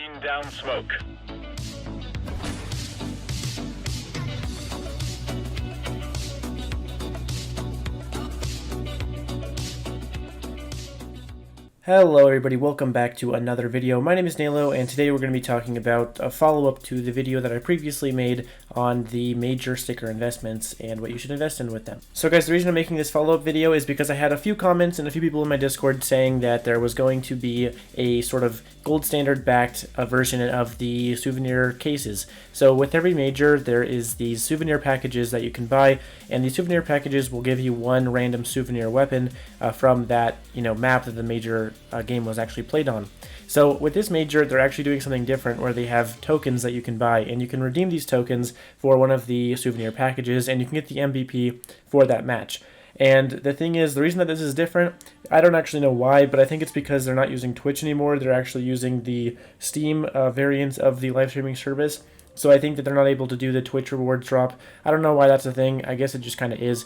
Rain down smoke. Hello everybody, welcome back to another video. My name is Nalo, and today we're going to be talking about a follow-up to the video that I previously made on the major sticker investments and what you should invest in with them. So guys, the reason I'm making this follow-up video is because I had a few comments and a few people in my Discord saying that there was going to be a sort of gold standard backed version of the souvenir cases. So with every major, there is these souvenir packages that you can buy, and these souvenir packages will give you one random souvenir weapon from that map that the major game was actually played on. So with this major, they're actually doing something different where they have tokens that you can buy, and you can redeem these tokens for one of the souvenir packages, and you can get the MVP for that match. And the thing is, the reason that this is different, I don't actually know why, but I think it's because they're not using Twitch anymore. They're actually using the Steam variant of the live streaming service. So I think that they're not able to do the Twitch rewards drop. I don't know why that's a thing. I guess it just kind of is.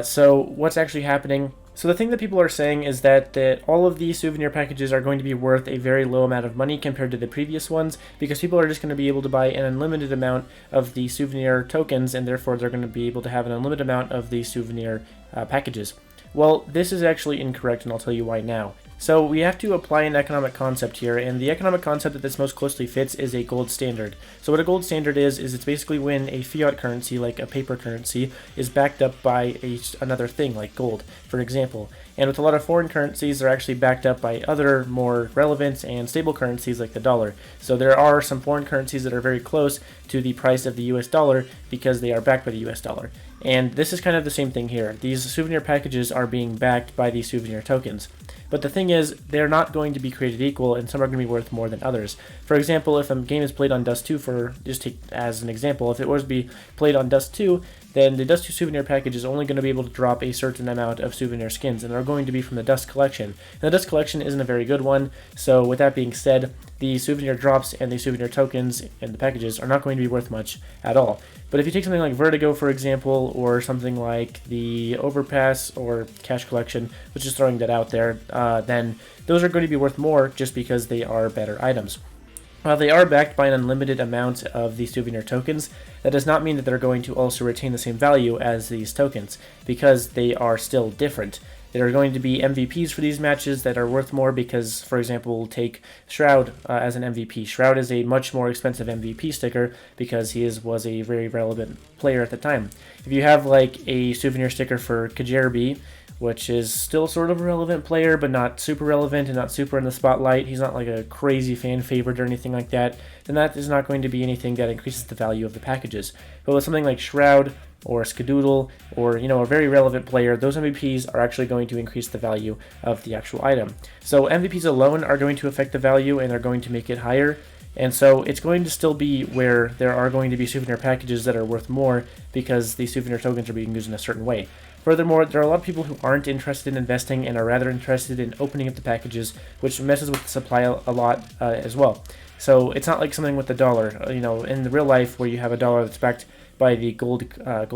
So what's actually happening? So the thing that people are saying is that all of these souvenir packages are going to be worth a very low amount of money compared to the previous ones, because people are just going to be able to buy an unlimited amount of the souvenir tokens, and therefore they're going to be able to have an unlimited amount of the souvenir packages. Well, this is actually incorrect, and I'll tell you why now. So we have to apply an economic concept here, and the economic concept that this most closely fits is a gold standard. So what a gold standard is it's basically when a fiat currency, like a paper currency, is backed up by another thing, like gold, for example. And with a lot of foreign currencies, they're actually backed up by other more relevant and stable currencies like the dollar. So there are some foreign currencies that are very close to the price of the US dollar because they are backed by the US dollar. And this is kind of the same thing here. These souvenir packages are being backed by these souvenir tokens. But the thing is, they're not going to be created equal, and some are going to be worth more than others. For example, if a game is played on Dust 2, just take as an example, if it was to be played on Dust 2, then the Dust 2 souvenir package is only going to be able to drop a certain amount of souvenir skins, and they're going to be from the Dust collection. And the Dust collection isn't a very good one, so with that being said, the souvenir drops and the souvenir tokens and the packages are not going to be worth much at all. But if you take something like Vertigo, for example, or something like the Overpass or Cash Collection, which is throwing that out there, then those are going to be worth more just because they are better items. While they are backed by an unlimited amount of the souvenir tokens, that does not mean that they're going to also retain the same value as these tokens, because they are still different. There are going to be MVPs for these matches that are worth more because, for example, we'll take Shroud as an MVP. Shroud is a much more expensive MVP sticker because he was a very relevant player at the time. If you have like a souvenir sticker for Kajerby, which is still sort of a relevant player, but not super relevant and not super in the spotlight, he's not like a crazy fan favorite or anything like that, then that is not going to be anything that increases the value of the packages. But with something like Shroud or Skadoodle or a very relevant player, those MVPs are actually going to increase the value of the actual item. So MVPs alone are going to affect the value, and they're going to make it higher. And so it's going to still be where there are going to be souvenir packages that are worth more because the souvenir tokens are being used in a certain way. Furthermore, there are a lot of people who aren't interested in investing and are rather interested in opening up the packages, which messes with the supply a lot as well. So it's not like something with the dollar. In the real life where you have a dollar that's backed by the gold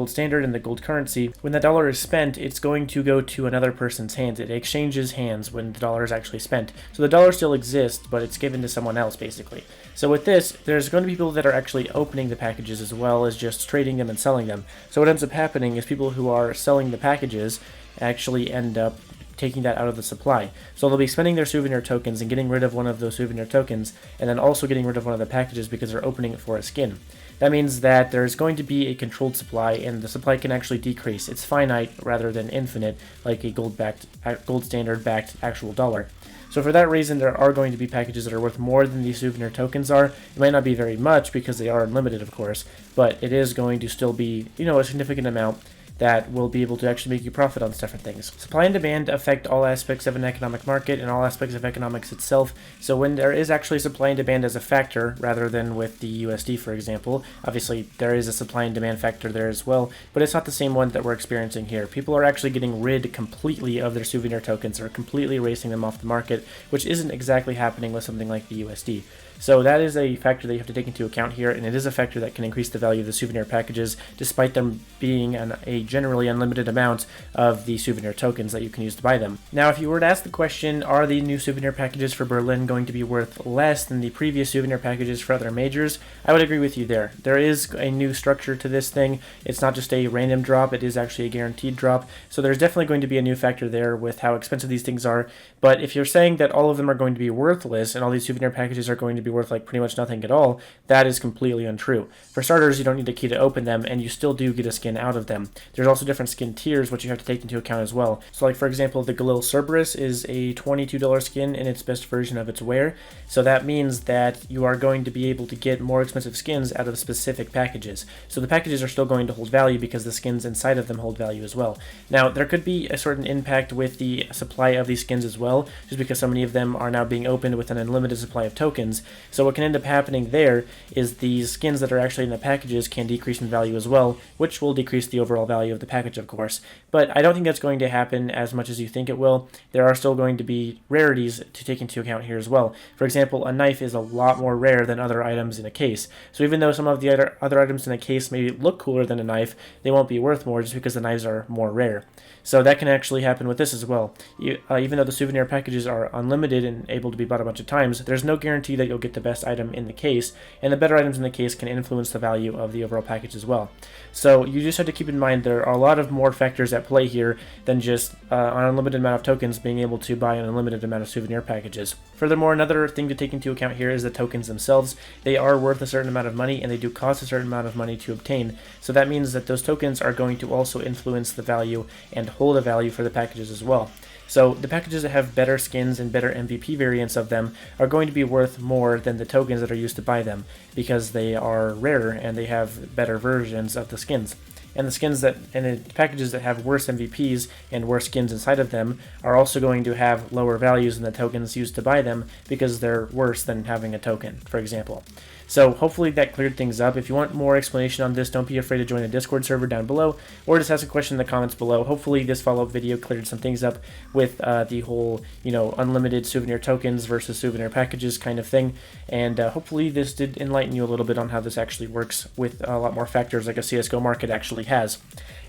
standard and the gold currency, when that dollar is spent, it's going to go to another person's hands. It exchanges hands when the dollar is actually spent. So the dollar still exists, but it's given to someone else, basically. So with this, there's going to be people that are actually opening the packages as well as just trading them and selling them. So what ends up happening is people who are selling the packages actually end up taking that out of the supply. So they'll be spending their souvenir tokens and getting rid of one of those souvenir tokens, and then also getting rid of one of the packages because they're opening it for a skin. That means that there's going to be a controlled supply, and the supply can actually decrease. It's finite rather than infinite, like a gold standard backed actual dollar. So for that reason, there are going to be packages that are worth more than these souvenir tokens are. It might not be very much because they are unlimited, of course, but it is going to still be, a significant amount that will be able to actually make you profit on different things. Supply and demand affect all aspects of an economic market and all aspects of economics itself. So when there is actually supply and demand as a factor, rather than with the USD, for example, obviously there is a supply and demand factor there as well, but it's not the same one that we're experiencing here. People are actually getting rid completely of their souvenir tokens, or completely erasing them off the market, which isn't exactly happening with something like the USD. So that is a factor that you have to take into account here, and it is a factor that can increase the value of the souvenir packages, despite them being a generally unlimited amount of the souvenir tokens that you can use to buy them. Now, if you were to ask the question, are the new souvenir packages for Berlin going to be worth less than the previous souvenir packages for other majors? I would agree with you there. There is a new structure to this thing. It's not just a random drop, it is actually a guaranteed drop. So there's definitely going to be a new factor there with how expensive these things are. But if you're saying that all of them are going to be worthless and all these souvenir packages are going to be worth like pretty much nothing at all, that is completely untrue. For starters, you don't need a key to open them, and you still do get a skin out of them. There's also different skin tiers, which you have to take into account as well. So like for example, the Galil Cerberus is a $22 skin in its best version of its wear. So that means that you are going to be able to get more expensive skins out of specific packages. So the packages are still going to hold value because the skins inside of them hold value as well. Now, there could be a certain impact with the supply of these skins as well, just because so many of them are now being opened with an unlimited supply of tokens. So what can end up happening there is these skins that are actually in the packages can decrease in value as well, which will decrease the overall value of the package, of course. But I don't think that's going to happen as much as you think it will. There are still going to be rarities to take into account here as well. For example, a knife is a lot more rare than other items in a case. So even though some of the other items in a case may look cooler than a knife, they won't be worth more just because the knives are more rare. So that can actually happen with this as well. Even though the souvenir packages are unlimited and able to be bought a bunch of times, there's no guarantee that you'll get the best item in the case, and the better items in the case can influence the value of the overall package as well. So you just have to keep in mind there are a lot of more factors at play here than just an unlimited amount of tokens being able to buy an unlimited amount of souvenir packages. Furthermore, another thing to take into account here is the tokens themselves. They are worth a certain amount of money, and they do cost a certain amount of money to obtain. So that means that those tokens are going to also influence the value and hold a value for the packages as well. So the packages that have better skins and better MVP variants of them are going to be worth more than the tokens that are used to buy them, because they are rarer and they have better versions of the skins. And the packages that have worse MVPs and worse skins inside of them are also going to have lower values than the tokens used to buy them, because they're worse than having a token, for example. So hopefully that cleared things up. If you want more explanation on this, don't be afraid to join the Discord server down below, or just ask a question in the comments below. Hopefully this follow-up video cleared some things up with the whole, unlimited souvenir tokens versus souvenir packages kind of thing. And hopefully this did enlighten you a little bit on how this actually works with a lot more factors like a CSGO market actually has.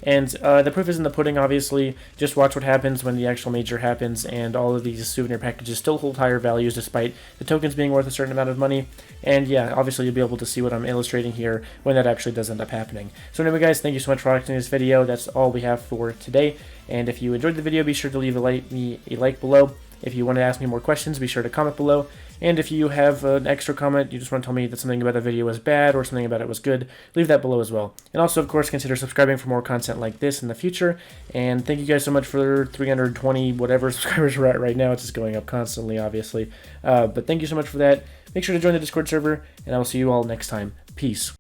And the proof is in the pudding, obviously. Just watch what happens when the actual major happens, and all of these souvenir packages still hold higher values despite the tokens being worth a certain amount of money. And yeah, obviously you'll be able to see what I'm illustrating here when that actually does end up happening. So anyway guys, thank you so much for watching this video. That's all we have for today. And if you enjoyed the video, be sure to leave me a like below. If you want to ask me more questions, be sure to comment below. And if you have an extra comment, you just want to tell me that something about the video was bad or something about it was good, leave that below as well. And also, of course, consider subscribing for more content like this in the future. And thank you guys so much for 320 whatever subscribers we're at right now. It's just going up constantly, obviously. But thank you so much for that. Make sure to join the Discord server, and I will see you all next time. Peace.